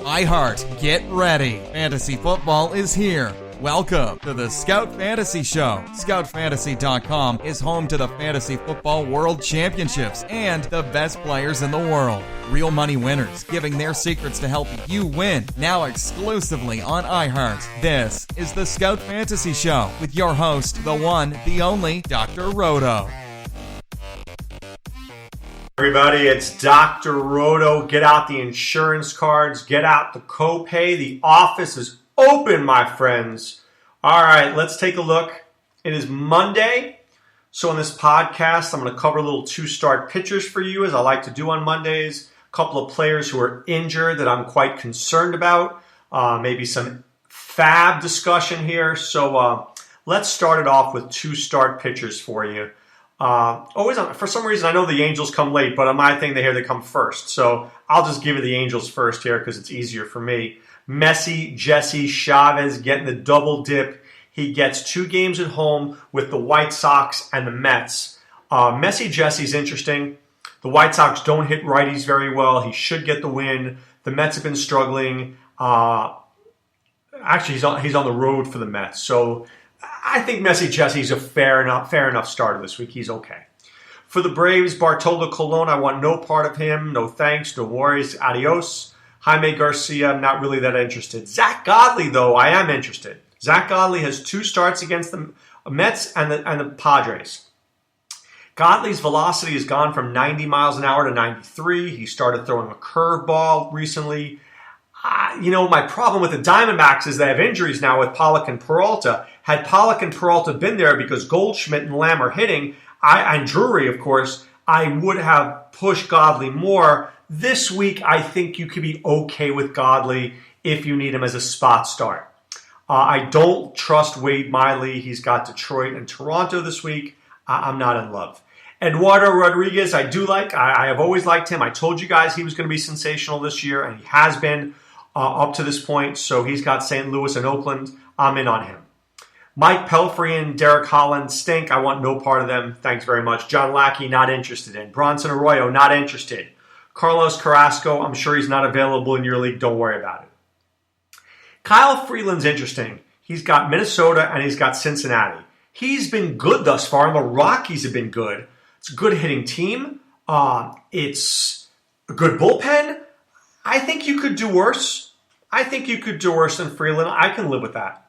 iHeart, get ready. Fantasy football is here. Welcome to the Scout Fantasy Show. ScoutFantasy.com is home to the Fantasy Football World Championships and the best players in the world. Real money winners giving their secrets to help you win. Now exclusively on iHeart. This is the Scout Fantasy Show with your host, the one, the only, Dr. Roto. Everybody, it's Dr. Roto. Get out the insurance cards. Get out the copay. The office is open, my friends. All right, let's take a look. It is Monday. So in this podcast, I'm going to cover a little two-start pitchers for you, as I like to do on Mondays. A couple of players who are injured that I'm quite concerned about. Maybe some fab discussion here. So let's start it off with two-start pitchers for you. For some reason, I know the Angels come late, but on my thing, they come first. So I'll just give you the Angels first here because it's easier for me. Messi, Jesse, Chavez getting the double dip. He gets 2 games at home with the White Sox and the Mets. Messi, Jesse's interesting. The White Sox don't hit righties very well. He should get the win. The Mets have been struggling. Actually, he's on the road for the Mets. So I think Messi Jesse's a fair enough starter this week. He's okay. For the Braves, Bartolo Colon, I want no part of him. No thanks, no worries, adios. Jaime Garcia, I'm not really that interested. Zach Godley, though, I am interested. Zach Godley has 2 starts against the Mets and the Padres. Godley's velocity has gone from 90 miles an hour to 93. He started throwing a curveball recently. My problem with the Diamondbacks is they have injuries now with Pollock and Peralta. Had Pollock and Peralta been there because Goldschmidt and Lamb are hitting, and Drury, of course, I would have pushed Godley more. This week, I think you could be okay with Godley if you need him as a spot start. I don't trust Wade Miley. He's got Detroit and Toronto this week. I'm not in love. Eduardo Rodriguez, I do like. I have always liked him. I told you guys he was going to be sensational this year, and he has been up to this point. So he's got St. Louis and Oakland. I'm in on him. Mike Pelfrey and Derek Holland stink. I want no part of them. Thanks very much. John Lackey, not interested in. Bronson Arroyo, not interested. Carlos Carrasco, I'm sure he's not available in your league. Don't worry about it. Kyle Freeland's interesting. He's got Minnesota and he's got Cincinnati. He's been good thus far, and the Rockies have been good. It's a good hitting team. It's a good bullpen. I think you could do worse. Than Freeland. I can live with that.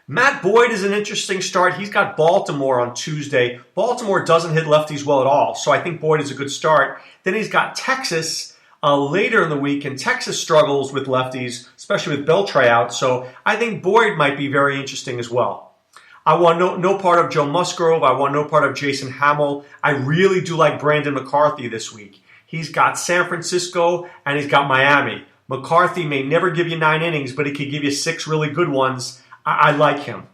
Matt Boyd is an interesting start. He's got Baltimore on Tuesday. Baltimore doesn't hit lefties well at all, so I think Boyd is a good start. Then he's got Texas later in the week, and Texas struggles with lefties, especially with Beltre out, so I think Boyd might be very interesting as well. I want no part of Joe Musgrove. I want no part of Jason Hamill. I really do like Brandon McCarthy this week. He's got San Francisco, and he's got Miami. McCarthy may never give you 9 innings, but he could give you 6 really good ones. I like him.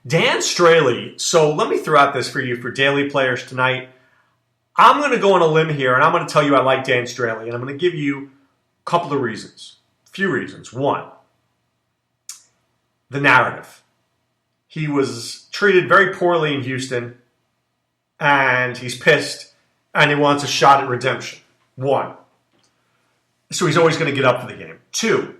Dan Straley. So let me throw out this for you for daily players tonight. I'm going to go on a limb here, and I'm going to tell you I like Dan Straley, and I'm going to give you a couple of reasons. A few reasons. One, the narrative. He was treated very poorly in Houston, and he's pissed, and he wants a shot at redemption. 1. So he's always going to get up for the game. 2,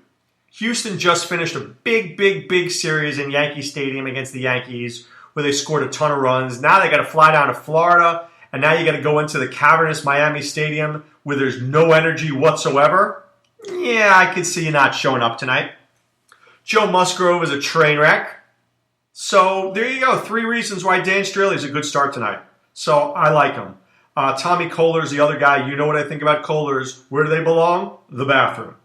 Houston just finished a big series in Yankee Stadium against the Yankees where they scored a ton of runs. Now they got to fly down to Florida, and now you got to go into the cavernous Miami Stadium where there's no energy whatsoever. Yeah, I could see you not showing up tonight. Joe Musgrove is a train wreck. So there you go. 3 reasons why Dan Straley is a good start tonight. So I like him. Tommy Koehler's the other guy. You know what I think about Kohlers. Where do they belong? The bathroom.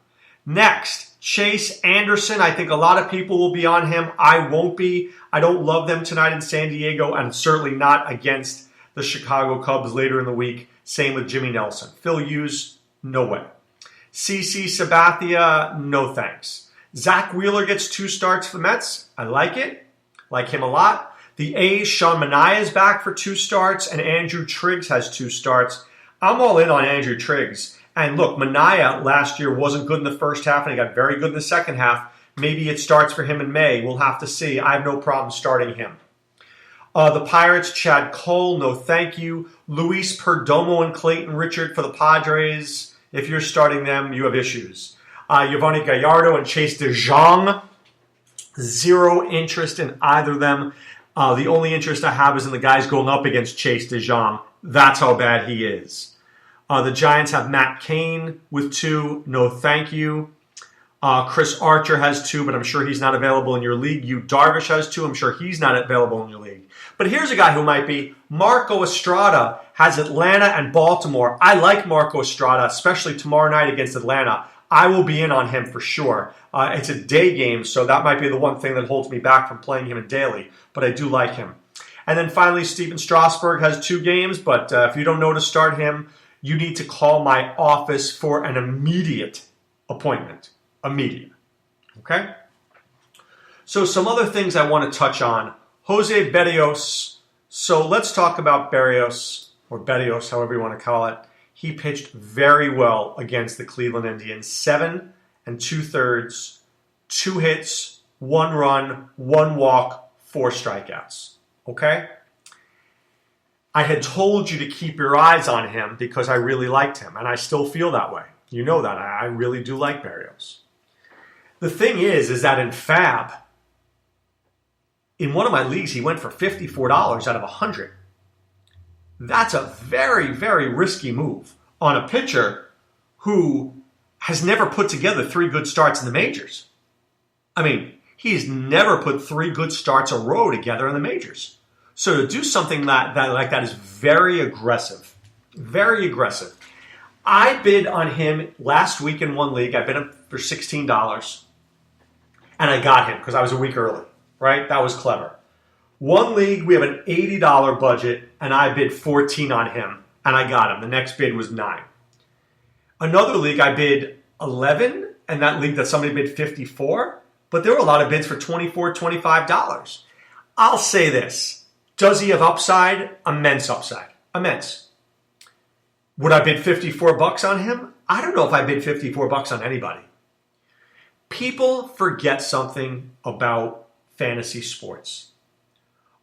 Next, Chase Anderson. I think a lot of people will be on him. I won't be. I don't love them tonight in San Diego, and certainly not against the Chicago Cubs later in the week. Same with Jimmy Nelson. Phil Hughes, no way. CC Sabathia, no thanks. Zach Wheeler gets 2 starts for the Mets. I like it. Like him a lot. The A's, Sean Manaea is back for 2 starts, and Andrew Triggs has 2 starts. I'm all in on Andrew Triggs. And look, Manaea last year wasn't good in the first half, and he got very good in the second half. Maybe it starts for him in May. We'll have to see. I have no problem starting him. The Pirates, Chad Cole, no thank you. Luis Perdomo and Clayton Richard for the Padres. If you're starting them, you have issues. Yvonne Gallardo and Chase DeJong, zero interest in either of them. The only interest I have is in the guys going up against Chase DeJong. That's how bad he is. The Giants have Matt Cain with 2. No, thank you. Chris Archer has 2, but I'm sure he's not available in your league. Yu Darvish has 2. I'm sure he's not available in your league. But here's a guy who might be. Marco Estrada has Atlanta and Baltimore. I like Marco Estrada, especially tomorrow night against Atlanta. I will be in on him for sure. It's a day game, so that might be the one thing that holds me back from playing him in daily. But I do like him. And then finally, Steven Strasburg has 2 games, but if you don't know to start him, you need to call my office for an immediate appointment. Immediate. Okay? So some other things I want to touch on. Jose Berrios. So let's talk about Berrios, or Berrios, however you want to call it. He pitched very well against the Cleveland Indians. 7 2/3, 2 hits, 1 run, 1 walk, 4 strikeouts. Okay? I had told you to keep your eyes on him because I really liked him, and I still feel that way. You know that. I really do like Berrios. The thing is that in Fab, in one of my leagues, he went for $54 out of 100. That's a very, very risky move on a pitcher who has never put together 3 good starts in the majors. I mean, he's never put 3 good starts a row together in the majors. So to do something like that is very aggressive. Very aggressive. I bid on him last week in one league. I bid him for $16. And I got him because I was a week early. Right? That was clever. One league, we have an $80 budget, and I bid 14 on him, and I got him. The next bid was 9. Another league, I bid 11, and that league that somebody bid 54, but there were a lot of bids for $24, $25. I'll say this. Does he have upside? Immense upside. Immense. Would I bid $54 on him? I don't know if I bid $54 on anybody. People forget something about fantasy sports.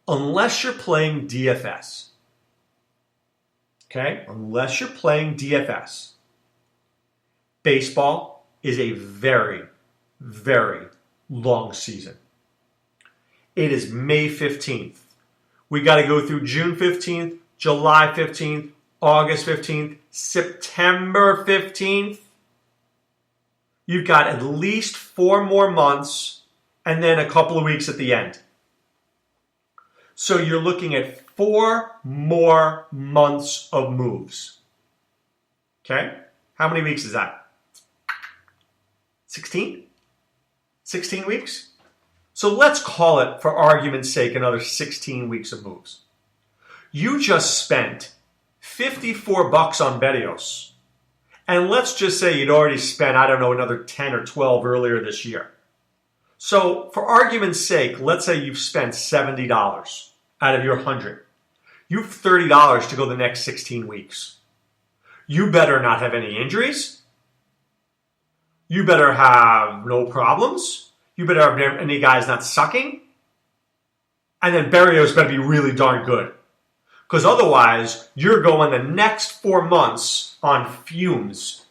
Unless you're playing DFS. Okay? Unless you're playing DFS. Baseball is a very, very long season. It is May 15th. We got to go through June 15th, July 15th, August 15th, September 15th. You've got at least 4 more months and then a couple of weeks at the end. So you're looking at 4 more months of moves. Okay? How many weeks is that? 16? 16 weeks? So let's call it, for argument's sake, another 16 weeks of moves. You just spent $54 on Berrios. And let's just say you'd already spent, I don't know, another 10 or 12 earlier this year. So for argument's sake, let's say you've spent $70 out of your 100. You have $30 to go the next 16 weeks. You better not have any injuries. You better have no problems. You better have any guys not sucking. And then Berrios better be really darn good. Because otherwise, you're going the next 4 months on fumes.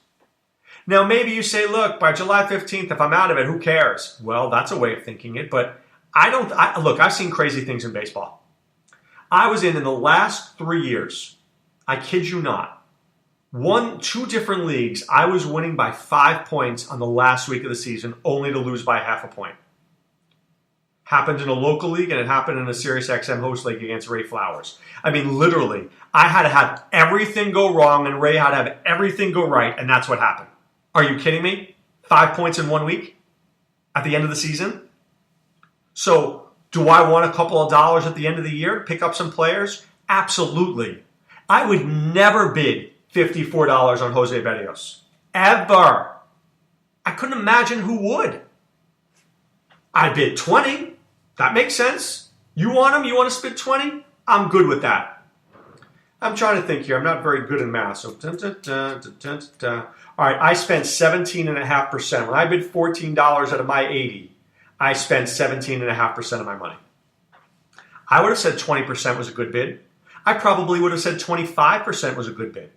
Now, maybe you say, look, by July 15th, if I'm out of it, who cares? Well, that's a way of thinking it. But look, I've seen crazy things in baseball. I was in the last 3 years, I kid you not, 2 different leagues, I was winning by 5 points on the last week of the season, only to lose by half a point. Happened in a local league, and it happened in a Sirius XM host league against Ray Flowers. I mean, literally, I had to have everything go wrong, and Ray had to have everything go right, and that's what happened. Are you kidding me? 5 points in 1 week at the end of the season? So, do I want a couple of dollars at the end of the year? Pick up some players? Absolutely. I would never bid $54 on Jose Berrios. Ever. I couldn't imagine who would. I bid 20. That makes sense. You want him? You want to spend 20? I'm good with that. I'm trying to think here. I'm not very good in math. So, all right, I spent 17.5%. When I bid $14 out of my 80, I spent 17.5% of my money. I would have said 20% was a good bid. I probably would have said 25% was a good bid.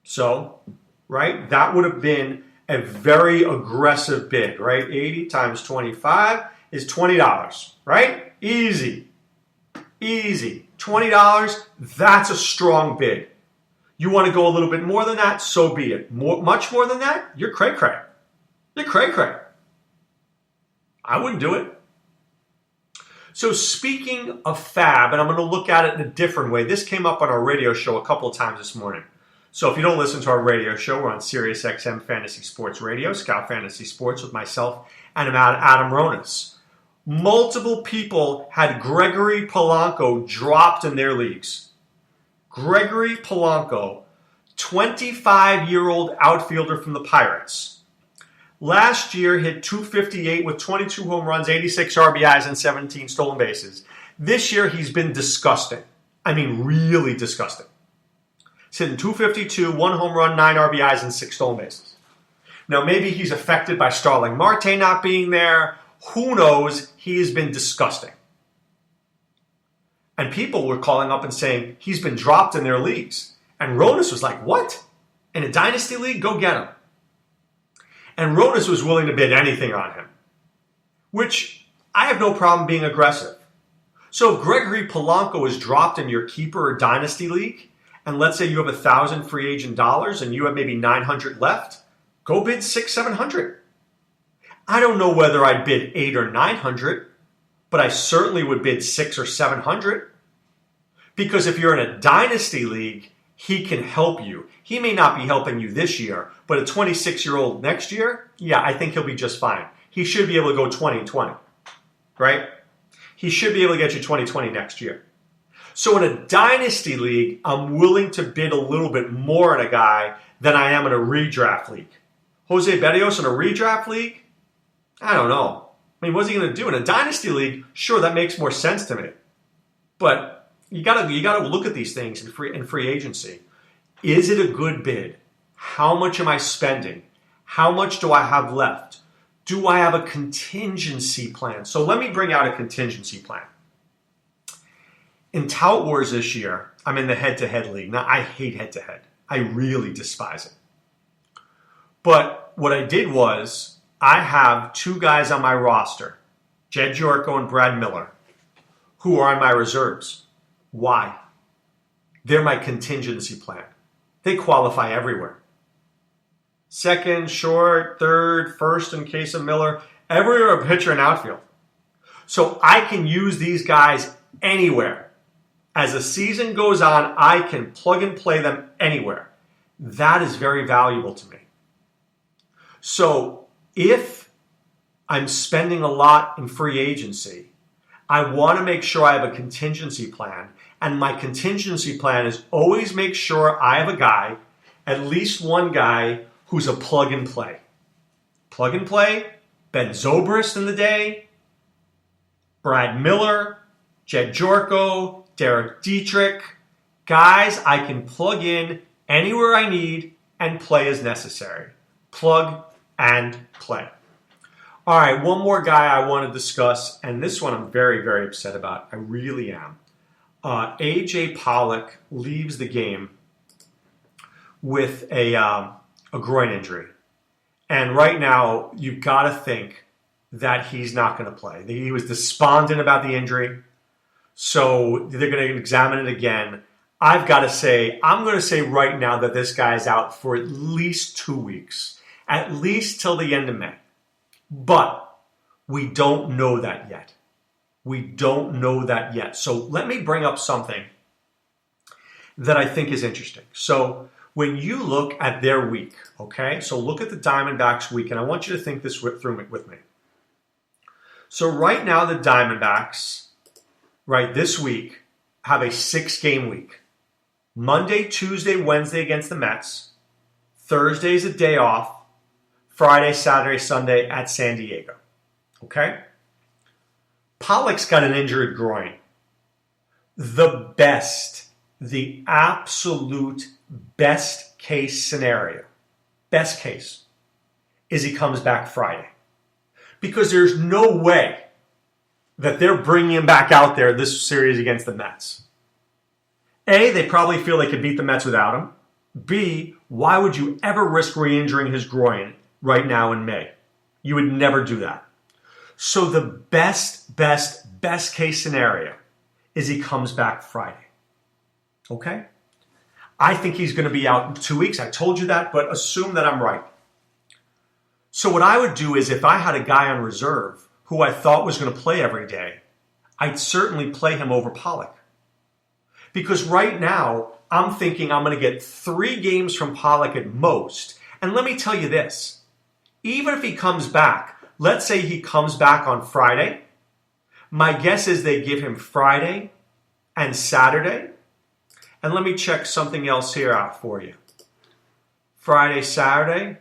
So, right? That would have been a very aggressive bid, right? 80 times 25 is $20, right? Easy. $20, that's a strong bid. You want to go a little bit more than that, so be it. Much more than that, you're cray-cray. You're cray-cray. I wouldn't do it. So speaking of fab, and I'm going to look at it in a different way. This came up on our radio show a couple of times this morning. So if you don't listen to our radio show, we're on Sirius XM Fantasy Sports Radio, Scout Fantasy Sports with myself and Adam Ronis. Multiple people had Gregory Polanco dropped in their leagues. Gregory Polanco, 25-year-old outfielder from the Pirates. Last year hit .258 with 22 home runs, 86 RBIs, and 17 stolen bases. This year he's been disgusting. I mean, really disgusting. He's hitting .252, 1 home run, 9 RBIs, and 6 stolen bases. Now, maybe he's affected by Starling Marte not being there. Who knows? He has been disgusting. And people were calling up and saying he's been dropped in their leagues. And Ronis was like, what? In a dynasty league? Go get him. And Ronis was willing to bid anything on him, which I have no problem being aggressive. So if Gregory Polanco is dropped in your keeper or dynasty league, and let's say you have 1,000 free agent dollars and you have maybe 900 left, go bid 600-700. I don't know whether I'd bid 800 or 900, but I certainly would bid 600 or 700. Because if you're in a dynasty league, he can help you. He may not be helping you this year, but a 26-year-old next year, yeah, I think he'll be just fine. He should be able to go 20-20, right? He should be able to get you 20-20 next year. So in a dynasty league, I'm willing to bid a little bit more on a guy than I am in a redraft league. Jose Berrios in a redraft league? I don't know. I mean, what's he going to do? In a dynasty league, sure, that makes more sense to me. But you gotta look at these things in free agency. Is it a good bid? How much am I spending? How much do I have left? Do I have a contingency plan? So let me bring out a contingency plan. In Tout Wars this year, I'm in the head-to-head league. Now, I hate head-to-head. I really despise it. But what I did was I have 2 guys on my roster, Jed Yorko and Brad Miller, who are on my reserves. Why? They're my contingency plan. They qualify everywhere. Second, short, third, first in case of Miller, everywhere a pitcher and outfield. So I can use these guys anywhere. As the season goes on, I can plug and play them anywhere. That is very valuable to me. So if I'm spending a lot in free agency, I want to make sure I have a contingency plan. And my contingency plan is always make sure I have a guy, at least one guy, who's a plug and play. Plug and play, Ben Zobrist in the day, Brad Miller, Jed Yorko, Derek Dietrich. Guys I can plug in anywhere I need and play as necessary. Plug and play. All right, one more guy I want to discuss, and this one I'm very, very upset about. I really am. AJ Pollock leaves the game with a groin injury. And right now, you've got to think that he's not going to play. He was despondent about the injury, so they're going to examine it again. I'm going to say right now that this guy's out for at least 2 weeks, at least till the end of May. But we don't know that yet. We don't know that yet. So let me bring up something that I think is interesting. So when you look at their week, okay? So look at the Diamondbacks week, and I want you to think this through with me. So right now the Diamondbacks, right, this week, have a 6-game week. Monday, Tuesday, Wednesday against the Mets. Thursday's a day off. Friday, Saturday, Sunday at San Diego. Okay? Pollock's got an injured groin. The absolute best case scenario, best case, is he comes back Friday. Because there's no way that they're bringing him back out there this series against the Mets. A, they probably feel they could beat the Mets without him. B, Why would you ever risk re-injuring his groin right now in May? You would never do that. So the best case scenario is he comes back Friday. Okay? I think he's going to be out in 2 weeks. I told you that, but assume that I'm right. So what I would do is if I had a guy on reserve who I thought was going to play every day, I'd certainly play him over Pollock. Because right now, I'm thinking I'm going to get 3 games from Pollock at most. And let me tell you this. Even if he comes back, let's say he comes back on Friday, my guess is they give him Friday and Saturday. And let me check something else here out for you. Friday, Saturday,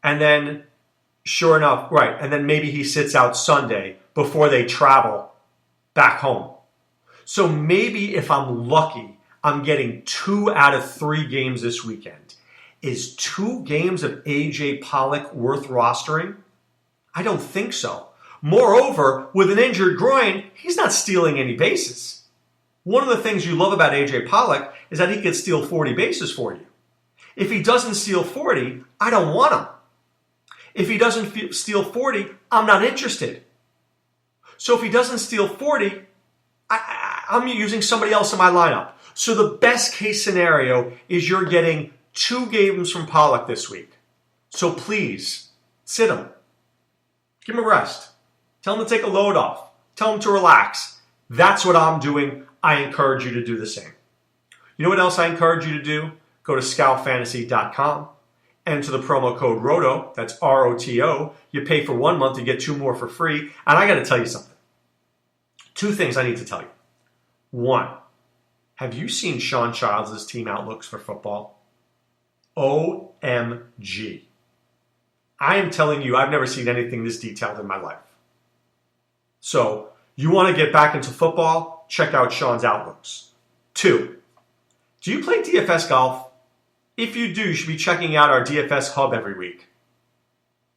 and then sure enough, right, and then maybe he sits out Sunday before they travel back home. So maybe if I'm lucky, I'm getting 2 out of 3 games this weekend. Is 2 games of AJ Pollock worth rostering? I don't think so. Moreover, with an injured groin, he's not stealing any bases. One of the things you love about AJ Pollock is that he could steal 40 bases for you. If he doesn't steal 40, I don't want him. If he doesn't steal 40, I'm not interested. So if he doesn't steal 40, I'm using somebody else in my lineup. So the best case scenario is you're getting 2 games from Pollock this week. So please, sit him. Give him a rest. Tell him to take a load off. Tell him to relax. That's what I'm doing. I encourage you to do the same. You know what else I encourage you to do? Go to scoutfantasy.com. Enter the promo code ROTO. That's ROTO. You pay for 1 month, you get 2 more for free. And I got to tell you something. 2 things I need to tell you. 1, have you seen Sean Childs' team outlooks for football? OMG. I am telling you, I've never seen anything this detailed in my life. So, you want to get back into football? Check out Sean's outlooks. 2, do you play DFS golf? If you do, you should be checking out our DFS hub every week.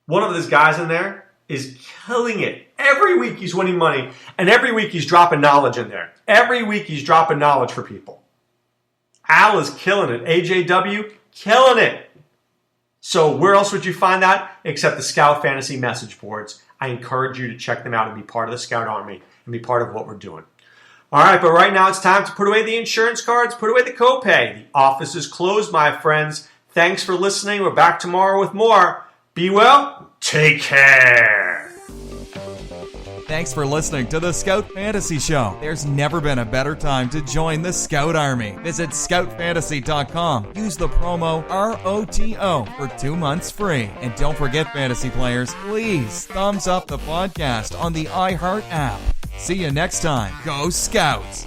One of those guys in there is killing it. Every week he's winning money, and every week he's dropping knowledge in there. Every week he's dropping knowledge for people. Al is killing it. AJW, killing it. So where else would you find that except the Scout Fantasy message boards? I encourage you to check them out and be part of the Scout Army and be part of what we're doing. All right, but right now it's time to put away the insurance cards, put away the copay. The office is closed, my friends. Thanks for listening. We're back tomorrow with more. Be well. Take care. Thanks for listening to the Scout Fantasy Show. There's never been a better time to join the Scout Army. Visit scoutfantasy.com. Use the promo ROTO for 2 months free. And don't forget, fantasy players, please thumbs up the podcast on the iHeart app. See you next time. Go Scouts!